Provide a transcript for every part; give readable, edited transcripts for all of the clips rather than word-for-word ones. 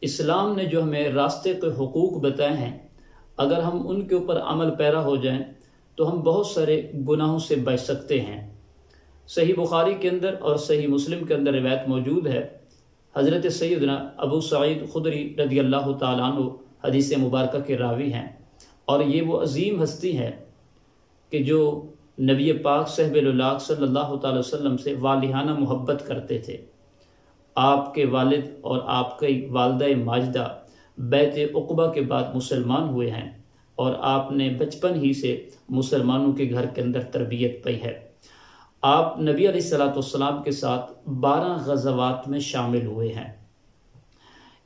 इस्लाम ने जो हमें रास्ते के हुकूक बताए हैं, अगर हम उनके ऊपर अमल पैरा हो जाएं तो हम बहुत सारे गुनाहों से बच सकते हैं। सही बुखारी के अंदर और सही मुस्लिम के अंदर रिवायत मौजूद है। हज़रत सैयदना अबू सईद खुदरी रज़ी अल्लाह तआला अन्हु हदीस मुबारक के रावी हैं, और ये वो अजीम हस्ती है कि जो नबी पाक सहबेलुल्लाह सल्लल्लाहु अलैहि वसल्लम से वालिहाना मोहब्बत करते थे। आपके वालिद और आपकी वालदा माजिदा बैत उक़बा के बाद मुसलमान हुए हैं, और आपने बचपन ही से मुसलमानों के घर के अंदर तरबियत पाई है। आप नबी अलैहिस्सलाम के साथ 12 ग़ज़वात में शामिल हुए हैं।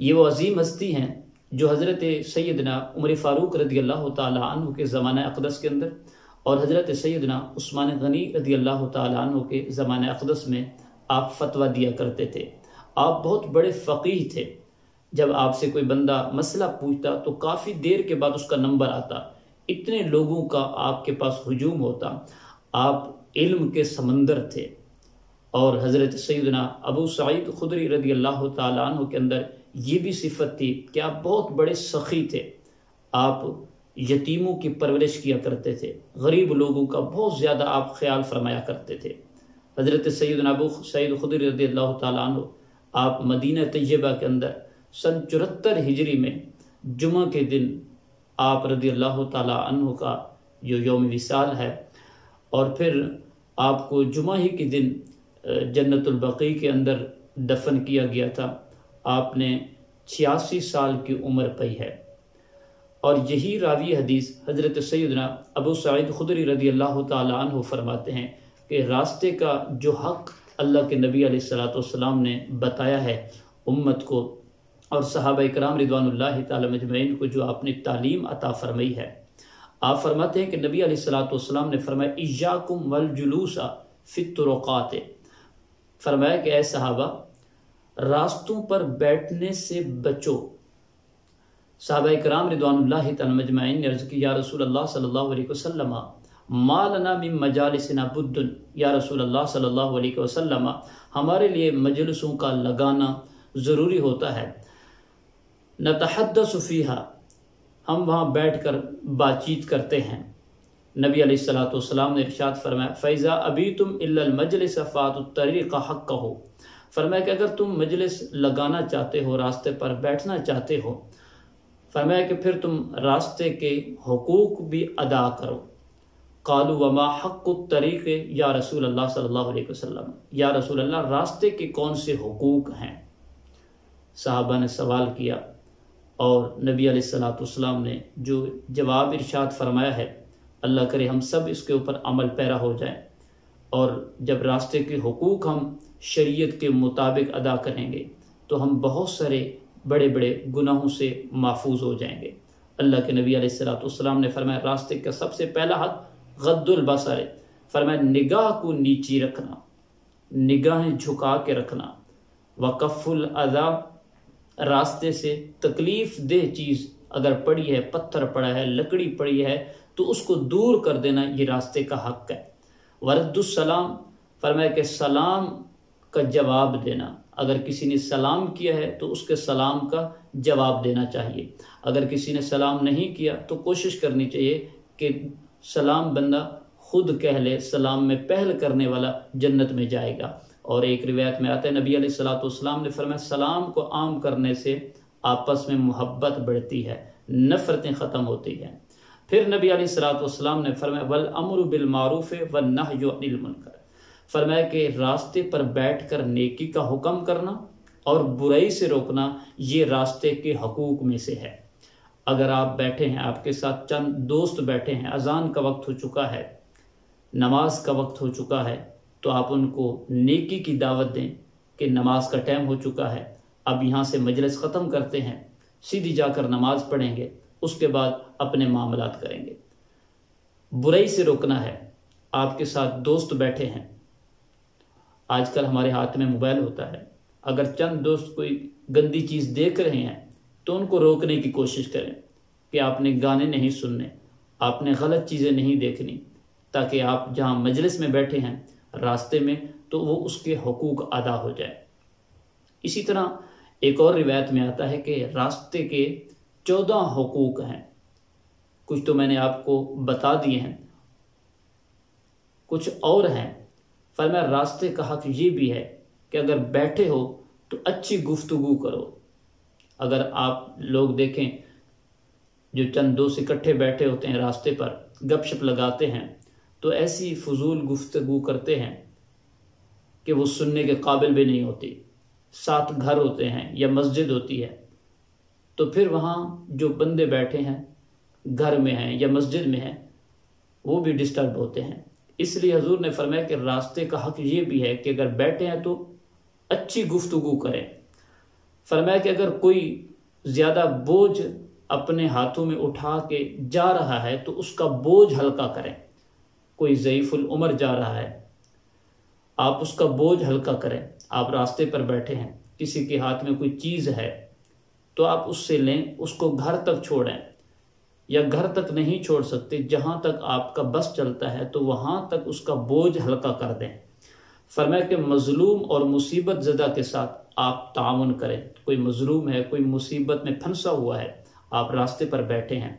ये वो अजीम हस्ती हैं जो हज़रत सैयदना उमर फ़ारूक रज़ी अल्लाह तआला अन्हु के ज़माना अक़दस के अंदर और हज़रत सैयदना उस्मान गनी रज़ी अल्लाह तआला अन्हु के ज़माना अक़दस में आप फतवा दिया करते थे। आप बहुत बड़े फ़क़ीह थे। जब आपसे कोई बंदा मसला पूछता तो काफ़ी देर के बाद उसका नंबर आता, इतने लोगों का आपके पास हुजूम होता। आप इल्म के समंदर थे। और हज़रत सैयदना अबू सईद खुदरी रज़ी अल्लाह तआला अन्हु के अंदर ये भी सिफत थी कि आप बहुत बड़े सखी थे। आप यतीमों की परवरिश किया करते थे, गरीब लोगों का बहुत ज़्यादा आप ख्याल फरमाया करते थे। हज़रत सैयदना अबू सईद खुदरी रज़ी अल्लाह तआला अन्हु आप मदीना तैयबा के अंदर सन 74 हिजरी में जुमा के दिन आप रज़ी अल्लाह तआला अन्हु का जो यौम विसाल है, और फिर आपको जुमा ही के दिन जन्नतुल बक़ी के अंदर दफन किया गया था। आपने 86 साल की उम्र पाई है। और यही रावी हदीस हज़रत सैयदना अबू सईद खुदरी रज़ी अल्लाह तआला अन्हु फरमाते हैं कि रास्ते का जो हक़ अल्लाह के नबी अलैहिस्सलाम ने बताया है उम्मत को और सहाबा इकराम रिदवानुल्लाहि तआला मजमईन को, जो आपने तालीम अता फरमाई है। आप फरमाते हैं कि नबी अलैहिस्सलाम ने फरमाया इय्याकुम वल जुलूसा फित तुरुक़ात, फरमाया कि ऐ सहाबा रास्तों पर बैठने से बचो। सहाबा इकराम रिदवानुल्लाहि तआला मजमईन ने अर्ज़ की, या रसूल अल्लाह सल्लल्लाहु अलैहि वसल्लम मा लना मिन मजालिसिना बुद्दुन, या रसूल अल्लाह सल्लल्लाहु अलैहि वसल्लम हमारे लिए मजलिसों का लगाना ज़रूरी होता है। नतहद्दसु फ़ीहा, हम वहाँ बैठकर बातचीत करते हैं। नबी अलैहिस्सलाम ने इरशाद फरमाया फ़ैज़ा अबी तुम इल्लल मजलिस फ़ातुत तरीक़ा हक़्क़हु, फरमाया कि अगर तुम मजलिस लगाना चाहते हो, रास्ते पर बैठना चाहते हो, फरमाया कि फिर तुम रास्ते के हुकूक भी अदा करो। क़ालू वमा हक़्क़ुत तरीक़ या रसूल अल्लाह सल्लल्लाहु अलैहि वसल्लम, या रसूल अल्लाह रास्ते के कौन से हुकूक हैं। सहाबा ने सवाल किया और नबी अलैहिस्सलाम ने जो जवाब इरशाद फरमाया है, अल्लाह करे हम सब इसके ऊपर अमल पैरा हो जाएं, और जब रास्ते के हुकूक हम शरीयत के मुताबिक अदा करेंगे तो हम बहुत सारे बड़े बड़े गुनाहों से महफूज हो जाएंगे। अल्लाह के नबी अलैहिस्सलाम ने फरमाया रास्ते का सबसे पहला हक गद्दुल बसर, फरमाया निगाह को नीची रखना, निगाहें झुका के रखना। वकफ़ुल अज़ा, रास्ते से तकलीफ़ देह चीज़ अगर पड़ी है, पत्थर पड़ा है, लकड़ी पड़ी है, तो उसको दूर कर देना, ये रास्ते का हक़ है। वरद्दुस्सलाम, फरमाया कि सलाम का जवाब देना, अगर किसी ने सलाम किया है तो उसके सलाम का जवाब देना चाहिए। अगर किसी ने सलाम नहीं किया तो कोशिश करनी चाहिए कि सलाम बंदा खुद कह ले, सलाम में पहल करने वाला जन्नत में जाएगा। और एक रिवायत में आता है नबी अलैहिस्सलाम ने फरमाया सलाम को आम करने से आपस में मोहब्बत बढ़ती है, नफ़रतें ख़त्म होती हैं। फिर नबी अलैहिस्सलाम ने फरमाया वल अम्रु बिल मारूफ़ व नह्यु अनिल मुनकर, फरमाया कि रास्ते पर बैठकर नेकी का हुक्म करना और बुराई से रोकना ये रास्ते के हकूक़ में से है। अगर आप बैठे हैं, आपके साथ चंद दोस्त बैठे हैं, अजान का वक्त हो चुका है, नमाज का वक्त हो चुका है, तो आप उनको नेकी की दावत दें कि नमाज का टाइम हो चुका है, अब यहाँ से मजलिस ख़त्म करते हैं, सीधी जाकर नमाज पढ़ेंगे, उसके बाद अपने मामलात करेंगे। बुराई से रोकना है। आपके साथ दोस्त बैठे हैं, आजकल हमारे हाथ में मोबाइल होता है, अगर चंद दोस्त कोई गंदी चीज़ देख रहे हैं तो उनको रोकने की कोशिश करें कि आपने गाने नहीं सुनने, आपने गलत चीज़ें नहीं देखनी, ताकि आप जहाँ मजलिस में बैठे हैं रास्ते में, तो वो उसके हुकूक अदा हो जाए। इसी तरह एक और रिवायत में आता है कि रास्ते के 14 हुकूक हैं। कुछ तो मैंने आपको बता दिए हैं, कुछ और हैं। फरमाया रास्ते का हक ये भी है कि अगर बैठे हो तो अच्छी गुफ्तगू करो। अगर आप लोग देखें जो चंद दोस्त इकट्ठे बैठे होते हैं रास्ते पर, गपशप लगाते हैं, तो ऐसी फजूल गुफ्तगू करते हैं कि वो सुनने के काबिल भी नहीं होती। साथ घर होते हैं या मस्जिद होती है, तो फिर वहाँ जो बंदे बैठे हैं घर में हैं या मस्जिद में हैं, वो भी डिस्टर्ब होते हैं। इसलिए हजूर ने फरमाया कि रास्ते का हक ये भी है कि अगर बैठे हैं तो अच्छी गुफ्तगू करें। फरमाया कि अगर कोई ज़्यादा बोझ अपने हाथों में उठा के जा रहा है तो उसका बोझ हल्का करें। कोई ज़ईफुल उम्र जा रहा है, आप उसका बोझ हल्का करें। आप रास्ते पर बैठे हैं, किसी के हाथ में कोई चीज़ है तो आप उससे लें, उसको घर तक छोड़ें, या घर तक नहीं छोड़ सकते, जहाँ तक आपका बस चलता है तो वहाँ तक उसका बोझ हल्का कर दें। फरमाया कि मजलूम और मुसीबत ज़दा के साथ आप ताउन करें। कोई मजलूम है, कोई मुसीबत में फंसा हुआ है, आप रास्ते पर बैठे हैं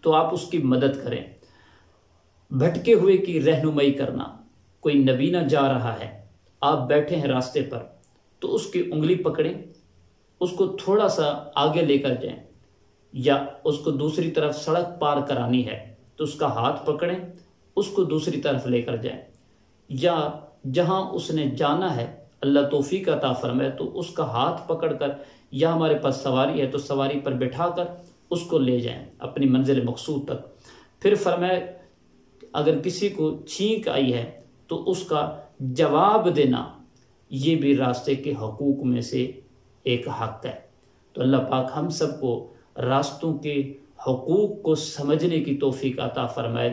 तो आप उसकी मदद करें। भटके हुए की रहनुमाई करना। कोई नबीना जा रहा है, आप बैठे हैं रास्ते पर, तो उसकी उंगली पकड़ें, उसको थोड़ा सा आगे लेकर जाएं, या उसको दूसरी तरफ सड़क पार करानी है तो उसका हाथ पकड़ें, उसको दूसरी तरफ लेकर जाएं, या जहां उसने जाना है अल्लाह तौफीक अता फरमाए तो उसका हाथ पकड़कर, या हमारे पास सवारी है तो सवारी पर बिठाकर उसको ले जाएं अपनी मंजिल मकसूद तक। फिर फरमाए अगर किसी को छींक आई है तो उसका जवाब देना, ये भी रास्ते के हकूक में से एक हक है। तो अल्लाह पाक हम सबको रास्तों के हकूक को समझने की तौफीक अता फरमाए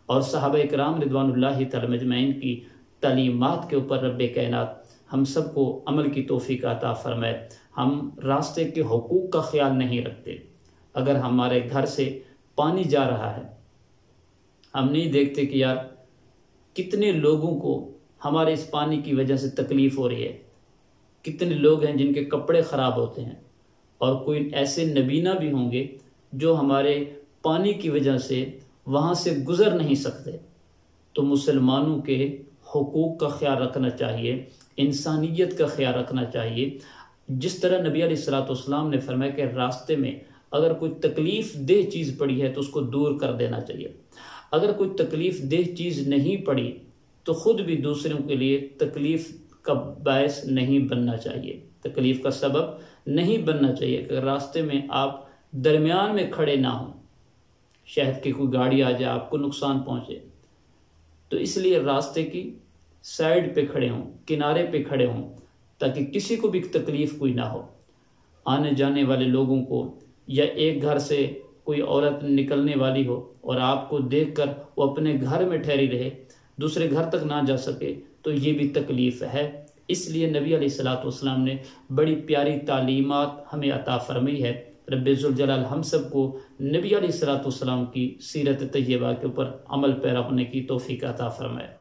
और सहाबा इकराम रिदवानुल्लाहि तआला अजमईन की तालीमात के ऊपर रब्बे कायनात हम सबको अमल की तौफीक अता फरमाए। हम रास्ते के हकूक का ख्याल नहीं रखते। अगर हमारे घर से पानी जा रहा है, हम नहीं देखते कि यार कितने लोगों को हमारे इस पानी की वजह से तकलीफ़ हो रही है, कितने लोग हैं जिनके कपड़े ख़राब होते हैं, और कोई ऐसे नबीना भी होंगे जो हमारे पानी की वजह से वहाँ से गुज़र नहीं सकते। तो मुसलमानों के हुकूक का ख्याल रखना चाहिए, इंसानियत का ख्याल रखना चाहिए। जिस तरह नबी अलैहिस्सलाम ने फरमाया कि रास्ते में अगर कोई तकलीफ़ देह चीज़ पड़ी है तो उसको दूर कर देना चाहिए। अगर कोई तकलीफ़ देह चीज़ नहीं पड़ी तो ख़ुद भी दूसरों के लिए तकलीफ़ का बायस नहीं बनना चाहिए, तकलीफ़ का सबब नहीं बनना चाहिए। कि रास्ते में आप दरमियान में खड़े ना हों, शहद की कोई गाड़ी आ जाए आपको नुकसान पहुँचे, तो इसलिए रास्ते की साइड पे खड़े हों, किनारे पे खड़े हों, ताकि किसी को भी तकलीफ़ कोई ना हो। आने जाने वाले लोगों को, या एक घर से कोई औरत निकलने वाली हो और आपको देखकर वो अपने घर में ठहरी रहे, दूसरे घर तक ना जा सके, तो ये भी तकलीफ़ है। इसलिए नबी अलैहिस्सलाम ने बड़ी प्यारी तालीमात हमें अता फरमाई है। रब्बे ज़ुल जलाल हम सबको नबी अलैहिस्सलाम की सीरत तय्यबा के ऊपर अमल पैरा होने की तौफीक अता फरमाए।